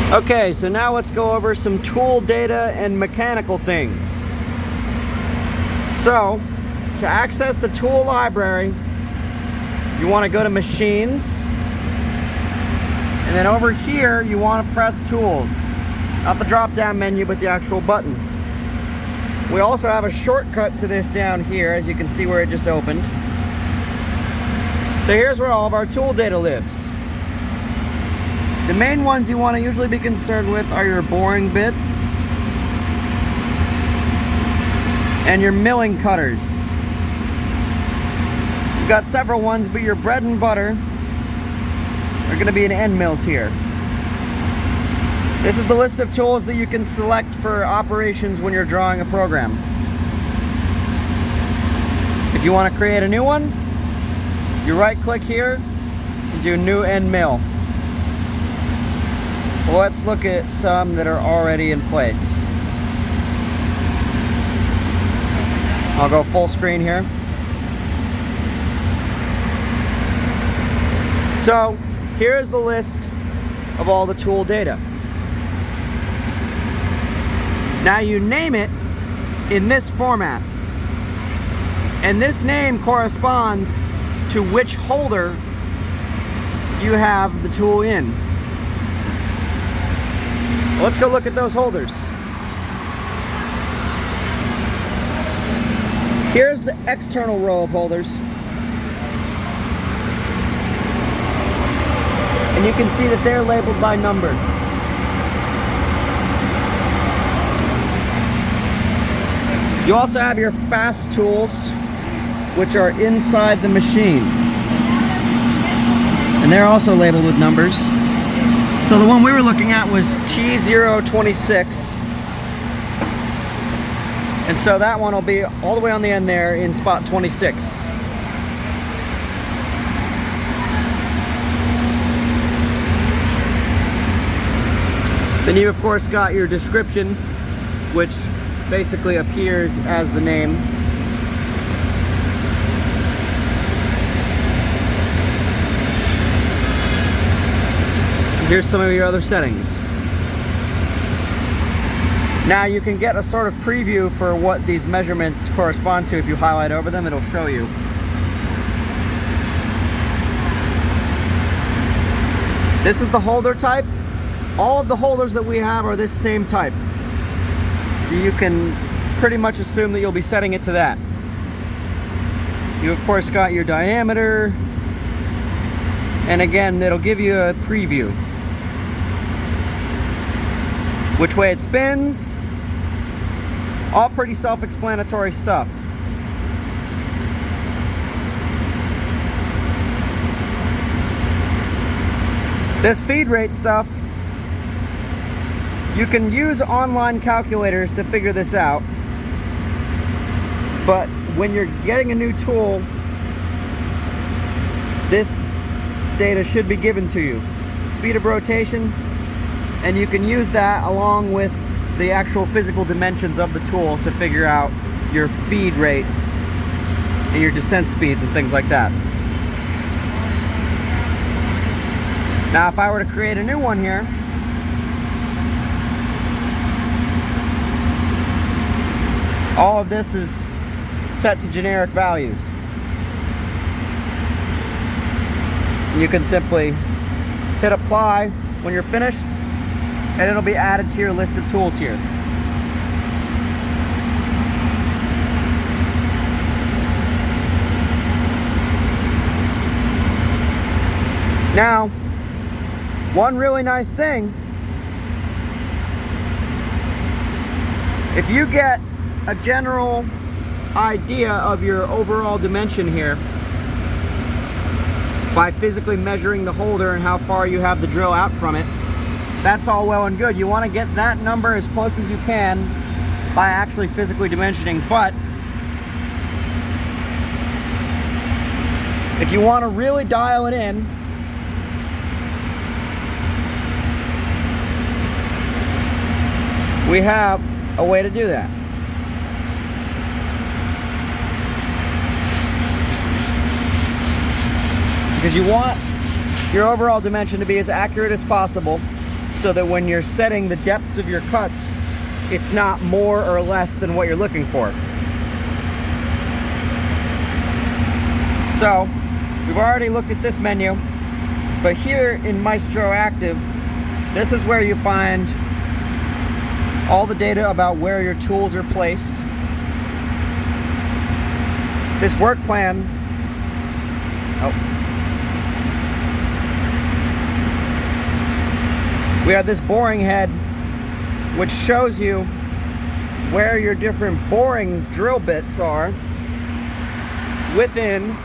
Okay, so now let's go over some tool data and mechanical things. So, to access the tool library, you want to go to Machines, and then over here you want to press Tools. Not the drop-down menu, but the actual button. We also have a shortcut to this down here, as you can see where it just opened. So here's where all of our tool data lives. The main ones you want to usually be concerned with are your boring bits and your milling cutters. You've got several ones, but your bread and butter are going to be in end mills here. This is the list of tools that you can select for operations when you're drawing a program. If you want to create a new one, you right click here and do New End Mill. Well, let's look at some that are already in place. I'll go full screen here. So here's the list of all the tool data. Now you name it in this format, and this name corresponds to which holder you have the tool in. Let's go look at those holders. Here's the external row of holders. And you can see that they're labeled by number. You also have your fast tools, which are inside the machine. And they're also labeled with numbers. So the one we were looking at was T026. And so that one will be all the way on the end there in spot 26. Then you of course got your description, which basically appears as the name. Here's some of your other settings. Now you can get a sort of preview for what these measurements correspond to. If you highlight over them, it'll show you. This is the holder type. All of the holders that we have are this same type. So you can pretty much assume that you'll be setting it to that. You of course got your diameter, and again, it'll give you a preview. Which way it spins, all pretty self-explanatory stuff. This feed rate stuff, you can use online calculators to figure this out, but when you're getting a new tool, this data should be given to you. Speed of rotation, and you can use that along with the actual physical dimensions of the tool to figure out your feed rate and your descent speeds and things like that. Now if I were to create a new one here, all of this is set to generic values. You can simply hit apply when you're finished, and it'll be added to your list of tools here. Now, one really nice thing, if you get a general idea of your overall dimension here by physically measuring the holder and how far you have the drill out from it, that's all well and good. You want to get that number as close as you can by actually physically dimensioning, but if you want to really dial it in, we have a way to do that. Because you want your overall dimension to be as accurate as possible. so that when you're setting the depths of your cuts, it's not more or less than what you're looking for. So, we've already looked at this menu, but here in Maestro Active, this is where you find all the data about where your tools are placed. This work plan, we have this boring head, which shows you where your different boring drill bits are within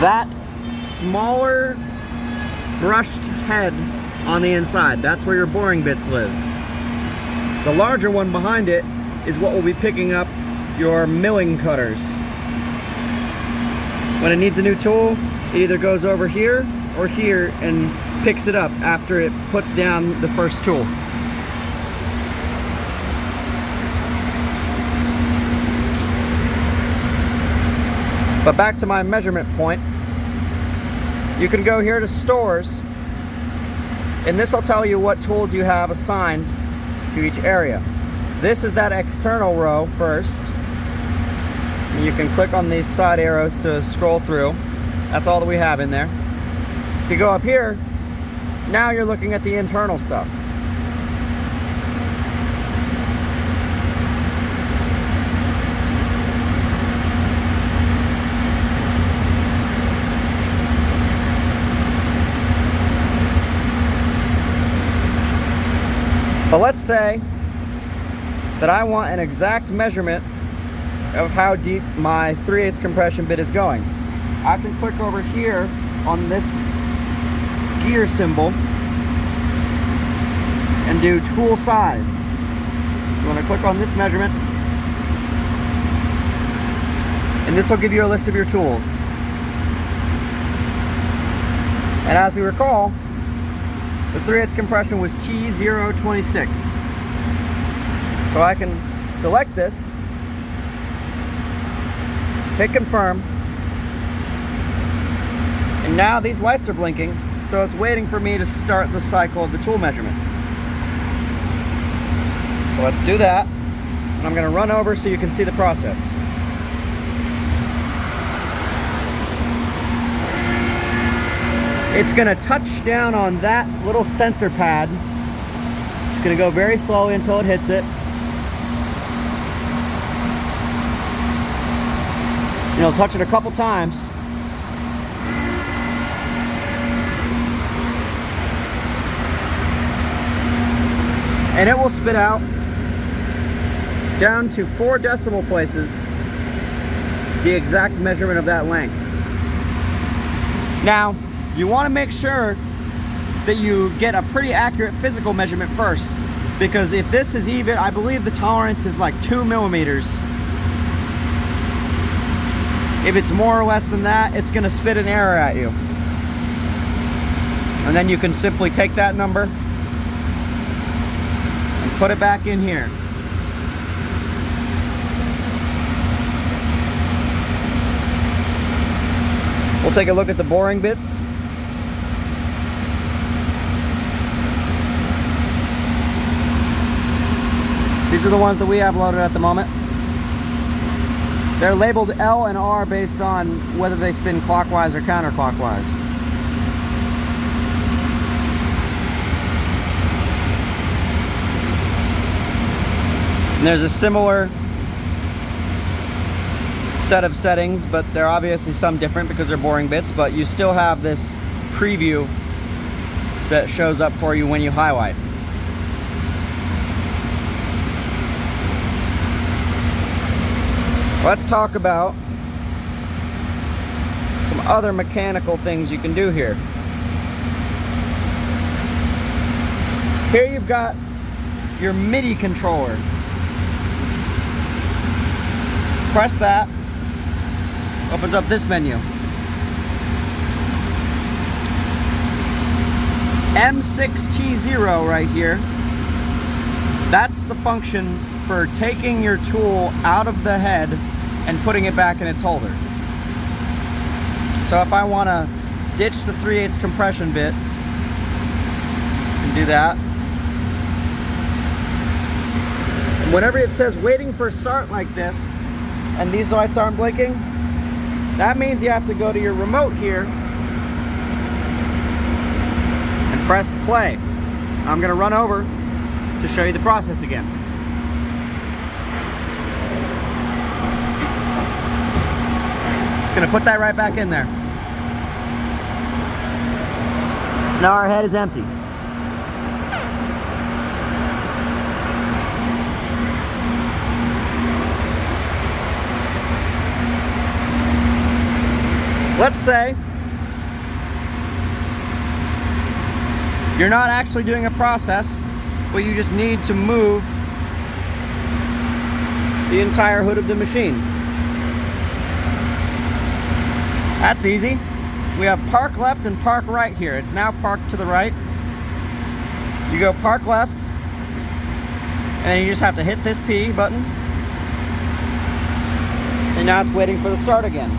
that smaller brushed head on the inside. That's where your boring bits live. The larger one behind it is what will be picking up your milling cutters. When it needs a new tool, it either goes over here or here and picks it up after it puts down the first tool. But back to my measurement point, you can go here to stores, and this will tell you what tools you have assigned to each area. This is that external row first. And you can click on these side arrows to scroll through. That's all that we have in there. If you go up here, now you're looking at the internal stuff. But let's say that I want an exact measurement of how deep my 3/8 compression bit is going. I can click over here on this gear symbol and do tool size. I'm going to click on this measurement, and this will give you a list of your tools. And as we recall, the 3/8 compression was T026. So I can select this, hit confirm, and now these lights are blinking, so it's waiting for me to start the cycle of the tool measurement. So let's do that, and I'm going to run over so you can see the process. It's going to touch down on that little sensor pad. It's going to go very slowly until it hits it. You'll touch it a couple times. And it will spit out down to 4 decimal places the exact measurement of that length. Now, you want to make sure that you get a pretty accurate physical measurement first, because if this is even, I believe the tolerance is like 2 millimeters. If it's more or less than that, it's going to spit an error at you. And then you can simply take that number and put it back in here. We'll take a look at the boring bits. These are the ones that we have loaded at the moment. They're labeled L and R based on whether they spin clockwise or counterclockwise. And there's a similar set of settings, but they're obviously some different because they're boring bits, but you still have this preview that shows up for you when you highlight. Let's talk about some other mechanical things you can do here. Here you've got your MIDI controller. Press that, opens up this menu. M6T0 right here, that's the function for taking your tool out of the head and putting it back in its holder. So if I want to ditch the 3/8 compression bit. You can do that. And whenever it says waiting for start like this, and these lights aren't blinking, that means you have to go to your remote here and press play. I'm going to run over to show you the process again. Just going to put that right back in there. So now our head is empty. Let's say you're not actually doing a process, but you just need to move the entire hood of the machine. That's easy. We have park left and park right here. It's now parked to the right. You go park left, and then you just have to hit this P button. And now it's waiting for the start again.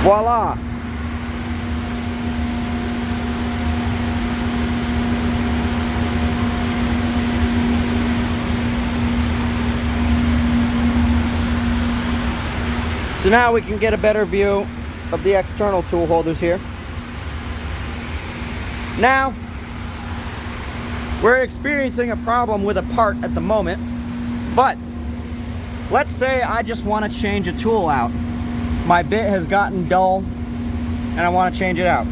Voila! So now we can get a better view of the external tool holders here. Now, we're experiencing a problem with a part at the moment, but let's say I just want to change a tool out. My bit has gotten dull and I want to change it out.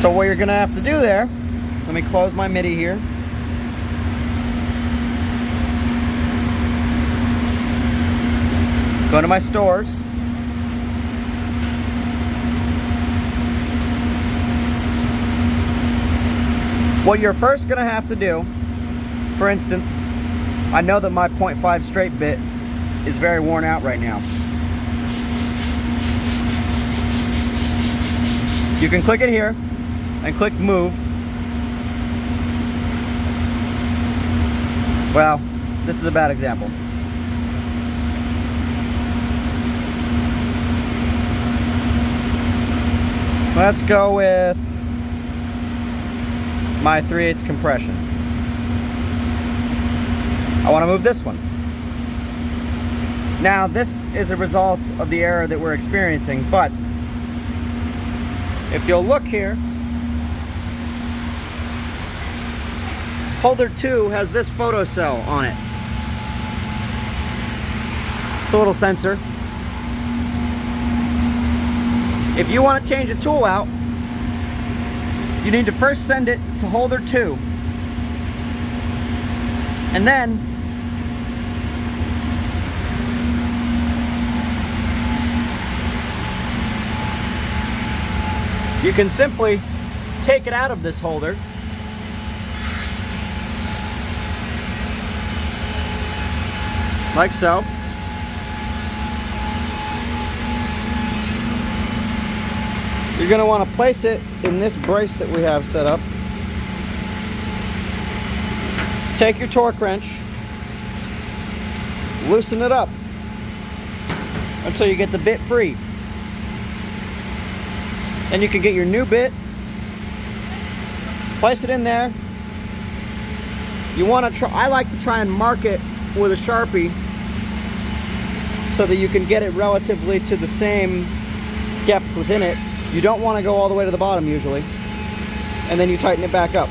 So what you're going to have to do there, let me close my MIDI here. Go to my stores. What you're first going to have to do, for instance, I know that my 0.5 straight bit is very worn out right now. You can click it here and click move. Well, this is a bad example. Let's go with my 3/8 compression. I want to move this one. Now, this is a result of the error that we're experiencing, but if you'll look here, holder 2 has this photo cell on it. It's a little sensor. If you want to change a tool out, you need to first send it to holder 2, and then you can simply take it out of this holder like so. You're going to want to place it in this brace that we have set up. Take your torque wrench, loosen it up until you get the bit free. Then you can get your new bit, place it in there. You want to try, I like to try and mark it with a Sharpie so that you can get it relatively to the same depth within it. You don't want to go all the way to the bottom usually, and then you tighten it back up.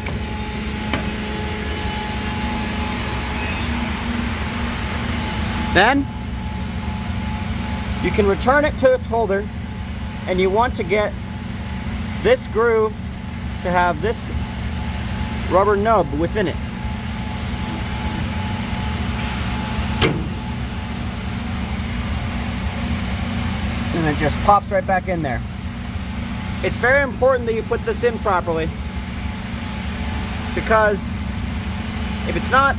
Then you can return it to its holder, and you want to get this groove to have this rubber nub within it. And it just pops right back in there. It's very important that you put this in properly, because if it's not,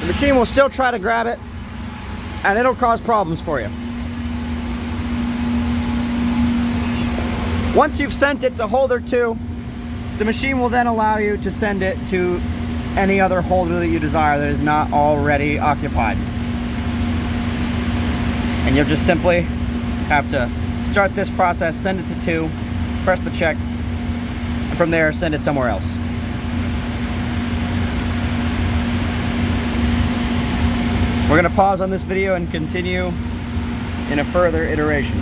the machine will still try to grab it and it'll cause problems for you. Once you've sent it to holder 2, the machine will then allow you to send it to any other holder that you desire that is not already occupied. And you'll just simply have to start this process, send it to 2, press the check, and from there send it somewhere else. We're going to pause on this video and continue in a further iteration.